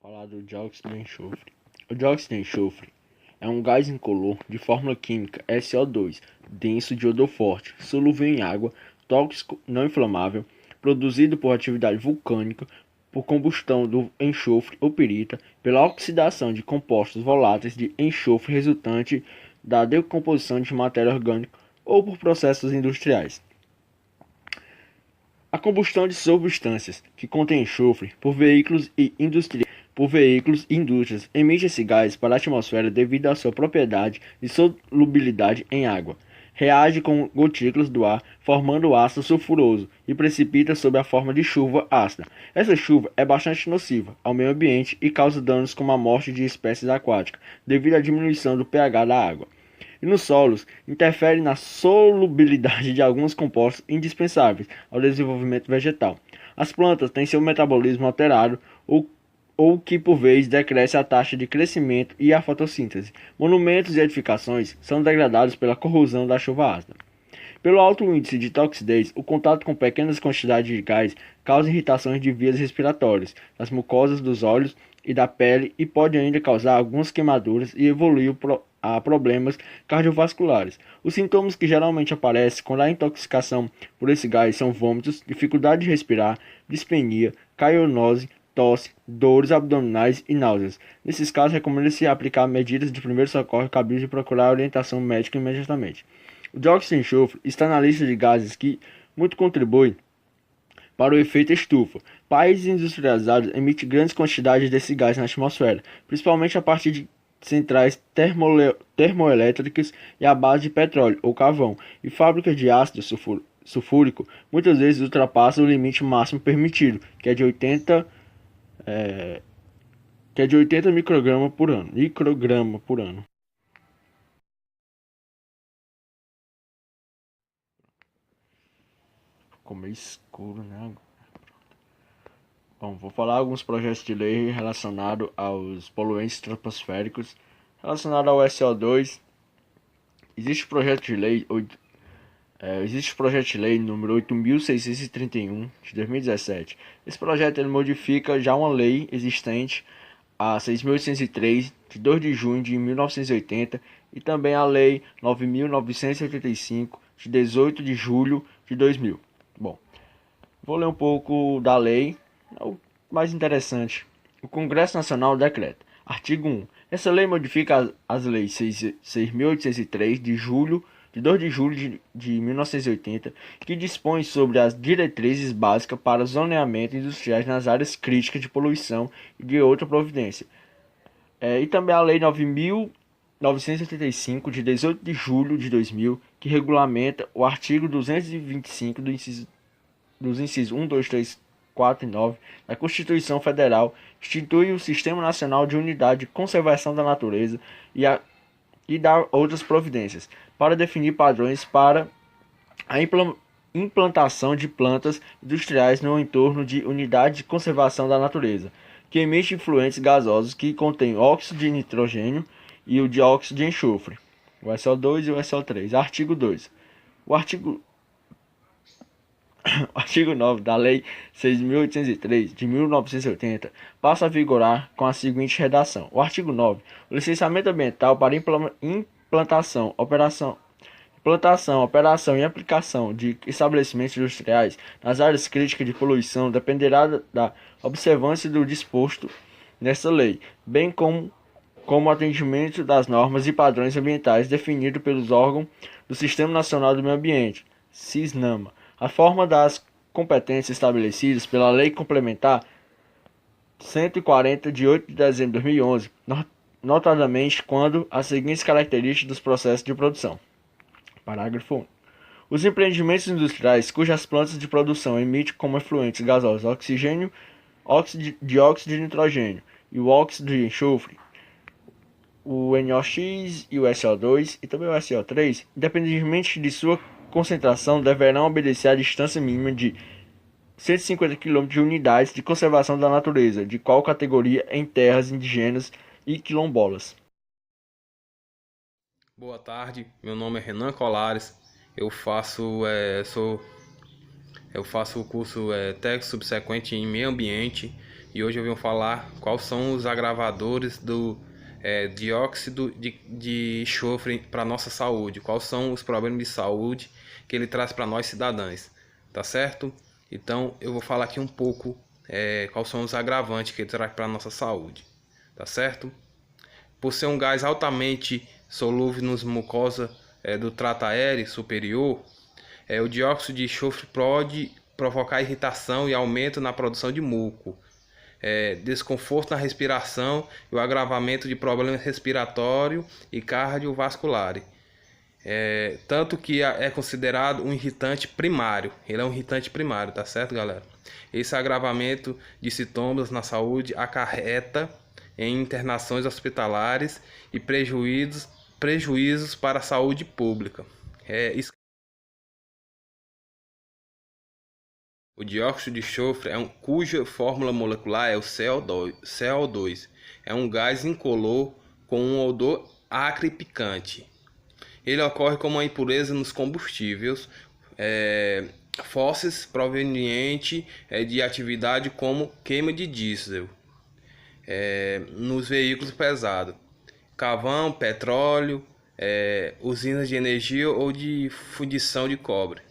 Falar do dióxido de enxofre. O dióxido de enxofre é um gás incolor de fórmula química SO2, denso de odor forte, solúvel em água, tóxico, não inflamável, produzido por atividade vulcânica, por combustão do enxofre ou pirita, pela oxidação de compostos voláteis de enxofre resultante da decomposição de matéria orgânica ou por processos industriais. A combustão de substâncias que contêm enxofre por veículos e indústrias emite esse gás para a atmosfera devido à sua propriedade de solubilidade em água. Reage com gotículas do ar, formando ácido sulfuroso e precipita sob a forma de chuva ácida. Essa chuva é bastante nociva ao meio ambiente e causa danos como a morte de espécies aquáticas devido à diminuição do pH da água e nos solos, interfere na solubilidade de alguns compostos indispensáveis ao desenvolvimento vegetal. As plantas têm seu metabolismo alterado ou que por vezes decresce a taxa de crescimento e a fotossíntese. Monumentos e edificações são degradados pela corrosão da chuva ácida. Pelo alto índice de toxidez, o contato com pequenas quantidades de gás causa irritações de vias respiratórias, das mucosas dos olhos e da pele e pode ainda causar algumas queimaduras e evoluir a problemas cardiovasculares. Os sintomas que geralmente aparecem quando há intoxicação por esse gás são vômitos, dificuldade de respirar, dispenia, caiornose, tosse, dores abdominais e náuseas. Nesses casos, recomenda-se aplicar medidas de primeiro socorro cabíveis e procurar orientação médica imediatamente. O dióxido de enxofre está na lista de gases que muito contribuem para o efeito estufa. Países industrializados emitem grandes quantidades desse gás na atmosfera, principalmente a partir de centrais termoelétricas e à base de petróleo ou carvão, e fábricas de ácido sulfúrico muitas vezes ultrapassam o limite máximo permitido, que é de 80 microgramas por ano. Ficou meio escuro, né? Bom, vou falar alguns projetos de lei relacionados aos poluentes troposféricos. Relacionado ao SO2, existe o projeto de lei número 8.631 de 2017. Esse projeto ele modifica já uma lei existente, a 6.803 de 2 de junho de 1980 e também a lei 9.985 de 18 de julho de 2000. Bom, vou ler um pouco da lei, é o mais interessante. O Congresso Nacional decreta. Artigo 1. Essa lei modifica as leis 6.803 de 2 de julho de 1980, que dispõe sobre as diretrizes básicas para zoneamento industriais nas áreas críticas de poluição e de outra providência. E também a lei 9.985 de 18 de julho de 2000, que regulamenta o artigo 225 dos incisos 1, 2, 3, 4 e 9 da Constituição Federal, institui o Sistema Nacional de Unidade de Conservação da Natureza e dá outras providências para definir padrões para a implantação de plantas industriais no entorno de unidade de conservação da natureza, que emite fluentes gasosos que contêm óxido de nitrogênio e o dióxido de enxofre, o SO2 e o SO3. Artigo 2. O artigo 9 da Lei 6.803 de 1980 passa a vigorar com a seguinte redação. O artigo 9. O licenciamento ambiental para implantação, operação e aplicação de estabelecimentos industriais nas áreas críticas de poluição dependerá da observância do disposto nesta lei, bem como o atendimento das normas e padrões ambientais definidos pelos órgãos do Sistema Nacional do Meio Ambiente, SISNAMA. A forma das competências estabelecidas pela Lei Complementar 140 de 8 de dezembro de 2011, notadamente quando as seguintes características dos processos de produção. Parágrafo 1. Os empreendimentos industriais cujas plantas de produção emitem como efluentes gasosos oxigênio, dióxido de nitrogênio e o óxido de enxofre, o NOx e o SO2 e também o SO3, independentemente de sua concentração, deverão obedecer à distância mínima de 150 km de unidades de conservação da natureza, de qual categoria em terras indígenas e quilombolas. Boa tarde, meu nome é Renan Colares, eu faço o curso técnico subsequente em meio ambiente e hoje eu venho falar quais são os agravadores do dióxido de enxofre para nossa saúde, quais são os problemas de saúde que ele traz para nós cidadãos, tá certo? Então eu vou falar aqui um pouco quais são os agravantes que ele traz para nossa saúde, tá certo? Por ser um gás altamente solúvel nas mucosas do trato aéreo superior, o dióxido de enxofre pode provocar irritação e aumento na produção de muco, desconforto na respiração e o agravamento de problemas respiratórios e cardiovasculares. Tanto que é considerado um irritante primário. Ele é um irritante primário, tá certo, galera? Esse agravamento de sintomas na saúde acarreta em internações hospitalares e prejuízos para a saúde pública. O dióxido de enxofre cuja fórmula molecular é o CO2. É um gás incolor com um odor acre e picante. Ele ocorre como uma impureza nos combustíveis fósseis proveniente de atividade como queima de diesel nos veículos pesados, carvão, petróleo, usinas de energia ou de fundição de cobre.